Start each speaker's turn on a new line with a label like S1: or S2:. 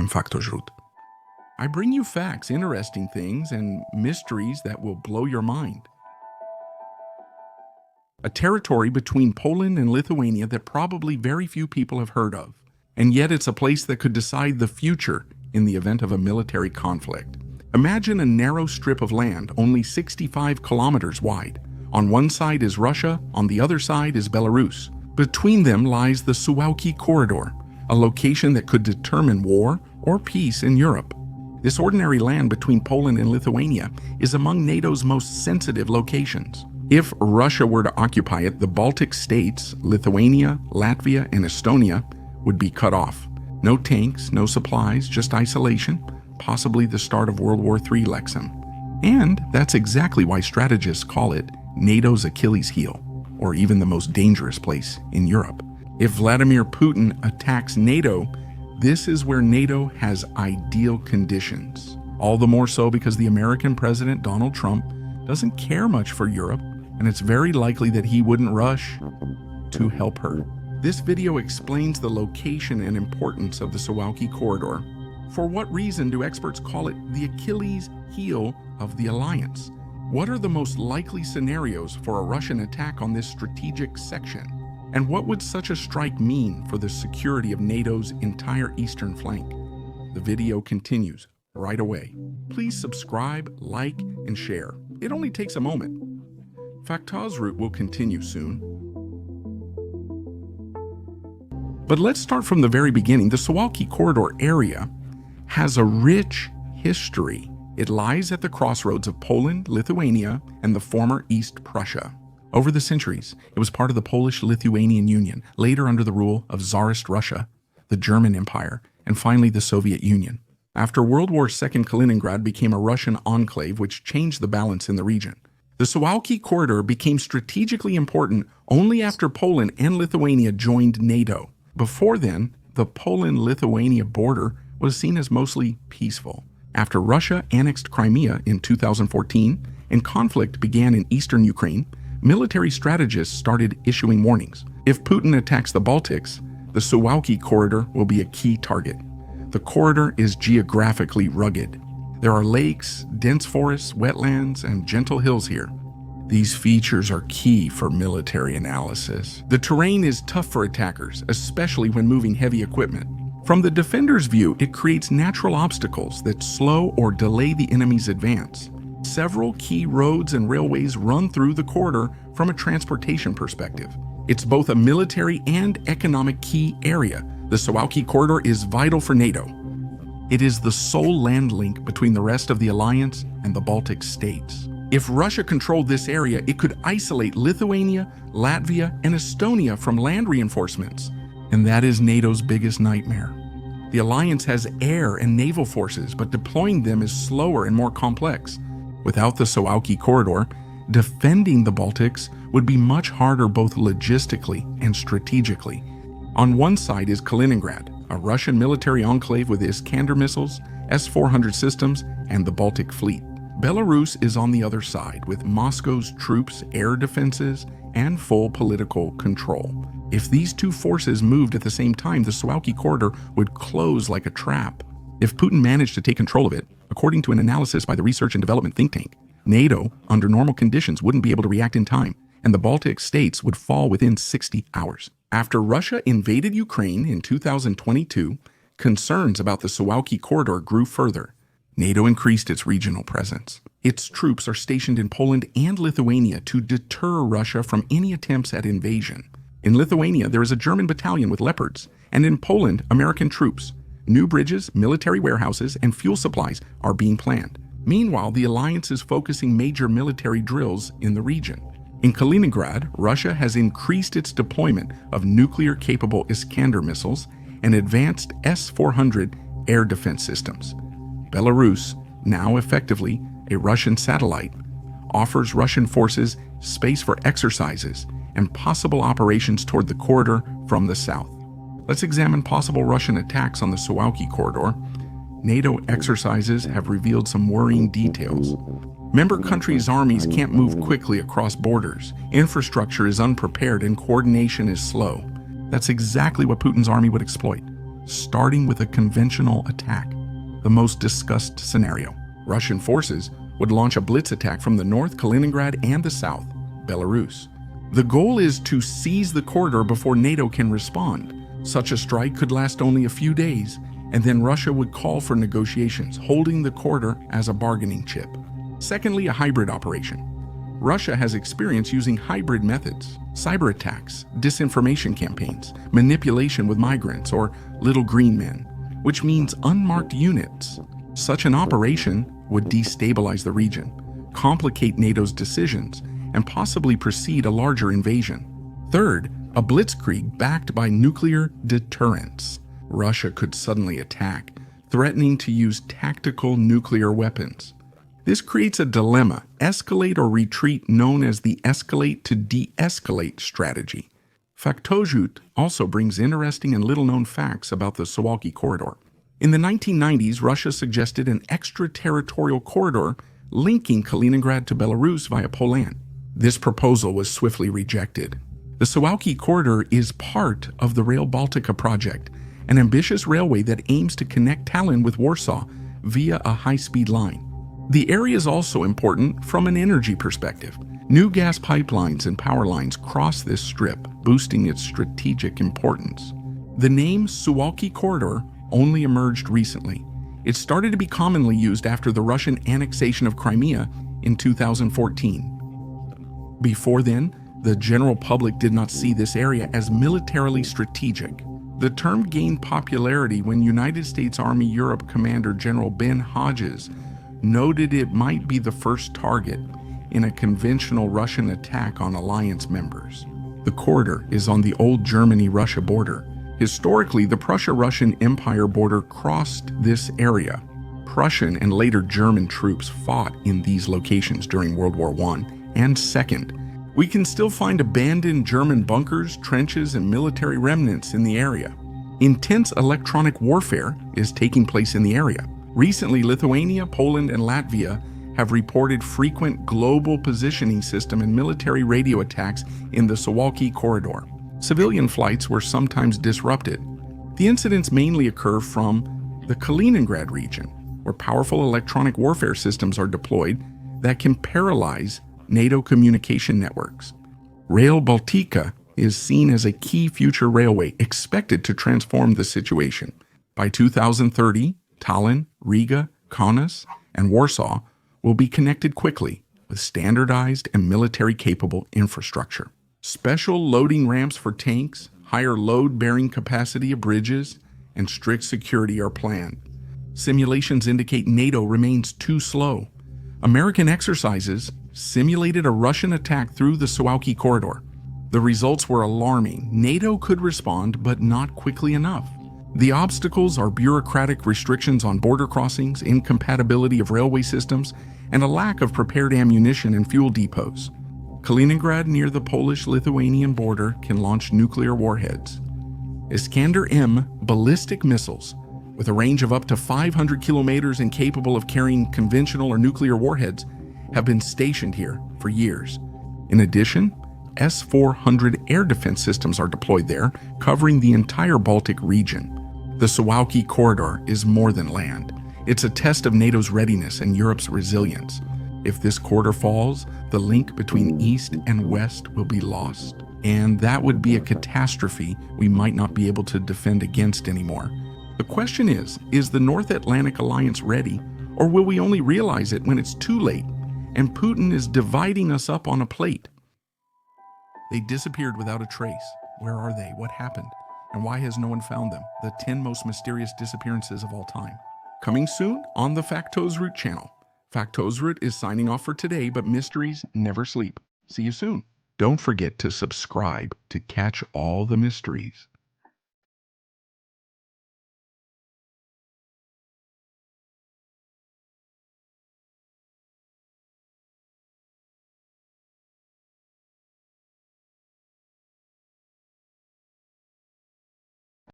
S1: I'm Faktojrut. I bring you facts, interesting things, and mysteries that will blow your mind. A territory between Poland and Lithuania that probably very few people have heard of. And yet it's a place that could decide the future in the event of a military conflict. Imagine a narrow strip of land only 65 kilometers wide. On one side is Russia, on the other side is Belarus. Between them lies the Suwałki corridor, a location that could determine war or peace in Europe. This ordinary land between Poland and Lithuania is among NATO's most sensitive locations. If Russia were to occupy it, the Baltic states, Lithuania, Latvia, and Estonia, would be cut off. No tanks, no supplies, just isolation, possibly the start of World War III Lexham. And that's exactly why strategists call it NATO's Achilles heel, or even the most dangerous place in Europe. If Vladimir Putin attacks NATO, this is where NATO has ideal conditions. All the more so because the American President Donald Trump doesn't care much for Europe, and it's very likely that he wouldn't rush to help her. This video explains the location and importance of the Suwałki corridor. For what reason do experts call it the Achilles heel of the alliance? What are the most likely scenarios for a Russian attack on this strategic section? And what would such a strike mean for the security of NATO's entire eastern flank? The video continues right away. Please subscribe, like, and share. It only takes a moment. Faktojrut will continue soon. But let's start from the very beginning. The Suwałki corridor area has a rich history. It lies at the crossroads of Poland, Lithuania, and the former East Prussia. Over the centuries, it was part of the Polish-Lithuanian Union, later under the rule of Tsarist Russia, the German Empire, and finally the Soviet Union. After World War II, Kaliningrad became a Russian enclave which changed the balance in the region. The Suwałki corridor became strategically important only after Poland and Lithuania joined NATO. Before then, the Poland-Lithuania border was seen as mostly peaceful. After Russia annexed Crimea in 2014 and conflict began in eastern Ukraine, military strategists started issuing warnings. If Putin attacks the Baltics, the Suwałki corridor will be a key target. The corridor is geographically rugged. There are lakes, dense forests, wetlands, and gentle hills here. These features are key for military analysis. The terrain is tough for attackers, especially when moving heavy equipment. From the defender's view, it creates natural obstacles that slow or delay the enemy's advance. Several key roads and railways run through the corridor from a transportation perspective. It's both a military and economic key area. The Suwałki corridor is vital for NATO. It is the sole land link between the rest of the alliance and the Baltic states. If Russia controlled this area, it could isolate Lithuania, Latvia, and Estonia from land reinforcements. And that is NATO's biggest nightmare. The alliance has air and naval forces, but deploying them is slower and more complex. Without the Suwałki corridor, defending the Baltics would be much harder both logistically and strategically. On one side is Kaliningrad, a Russian military enclave with Iskander missiles, S-400 systems, and the Baltic Fleet. Belarus is on the other side, with Moscow's troops, air defenses, and full political control. If these two forces moved at the same time, the Suwałki corridor would close like a trap. If Putin managed to take control of it, according to an analysis by the Research and Development think tank, NATO, under normal conditions, wouldn't be able to react in time, and the Baltic states would fall within 60 hours. After Russia invaded Ukraine in 2022, concerns about the Suwałki corridor grew further. NATO increased its regional presence. Its troops are stationed in Poland and Lithuania to deter Russia from any attempts at invasion. In Lithuania, there is a German battalion with Leopards, and in Poland, American troops. New bridges, military warehouses, and fuel supplies are being planned. Meanwhile, the alliance is focusing major military drills in the region. In Kaliningrad, Russia has increased its deployment of nuclear-capable Iskander missiles and advanced S-400 air defense systems. Belarus, now effectively a Russian satellite, offers Russian forces space for exercises and possible operations toward the corridor from the south. Let's examine possible Russian attacks on the Suwałki corridor. NATO exercises have revealed some worrying details. Member countries' armies can't move quickly across borders. Infrastructure is unprepared and coordination is slow. That's exactly what Putin's army would exploit. starting with a conventional attack, the most discussed scenario. Russian forces would launch a blitz attack from the north, Kaliningrad, and the south, Belarus. The goal is to seize the corridor before NATO can respond. Such a strike could last only a few days, and then Russia would call for negotiations, holding the corridor as a bargaining chip. Secondly, a hybrid operation. Russia has experience using hybrid methods: cyber attacks, disinformation campaigns, manipulation with migrants or little green men, which means unmarked units. Such an operation would destabilize the region, complicate NATO's decisions, and possibly precede a larger invasion. Third, a blitzkrieg backed by nuclear deterrence. Russia could suddenly attack, threatening to use tactical nuclear weapons. This creates a dilemma: escalate or retreat, known as the escalate to de-escalate strategy. Factojut also brings interesting and little-known facts about the Suwalki corridor. In the 1990s, Russia suggested an extraterritorial corridor linking Kaliningrad to Belarus via Poland. This proposal was swiftly rejected. The Suwalki corridor is part of the Rail Baltica project, an ambitious railway that aims to connect Tallinn with Warsaw via a high-speed line. The area is also important from an energy perspective. New gas pipelines and power lines cross this strip, boosting its strategic importance. The name Suwalki Corridor only emerged recently. It started to be commonly used after the Russian annexation of Crimea in 2014. Before then, the general public did not see this area as militarily strategic. The term gained popularity when United States Army Europe Commander General Ben Hodges noted it might be the first target in a conventional Russian attack on alliance members. The corridor is on the old Germany-Russia border. Historically, the Prussia-Russian Empire border crossed this area. Prussian and later German troops fought in these locations during World War I and II. We can still find abandoned German bunkers, trenches, and military remnants in the area. Intense electronic warfare is taking place in the area. Recently, Lithuania, Poland, and Latvia have reported frequent global positioning system and military radio attacks in the Suwalki corridor. Civilian flights were sometimes disrupted. The incidents mainly occur from the Kaliningrad region, where powerful electronic warfare systems are deployed that can paralyze NATO communication networks. Rail Baltica is seen as a key future railway expected to transform the situation. By 2030, Tallinn, Riga, Kaunas, and Warsaw will be connected quickly with standardized and military-capable infrastructure. Special loading ramps for tanks, higher load-bearing capacity of bridges, and strict security are planned. Simulations indicate NATO remains too slow. American exercises simulated a Russian attack through the Suwalki corridor. The results were alarming. NATO could respond, but not quickly enough. The obstacles are bureaucratic restrictions on border crossings, incompatibility of railway systems, and a lack of prepared ammunition and fuel depots. Kaliningrad, near the Polish-Lithuanian border, can launch nuclear warheads. Iskander-M ballistic missiles, with a range of up to 500 kilometers and capable of carrying conventional or nuclear warheads, have been stationed here for years. In addition, S-400 air defense systems are deployed there, covering the entire Baltic region. The Suwalki corridor is more than land. It's a test of NATO's readiness and Europe's resilience. If this corridor falls, the link between East and West will be lost. And that would be a catastrophe we might not be able to defend against anymore. The question is the North Atlantic Alliance ready, or will we only realize it when it's too late and Putin is dividing us up on a plate? They disappeared without a trace. Where are they? What happened? And why has no one found them? The 10 most mysterious disappearances of all time. Coming soon on the Factosroot channel. Factosroot is signing off for today, but mysteries never sleep. See you soon. Don't forget to subscribe to catch all the mysteries.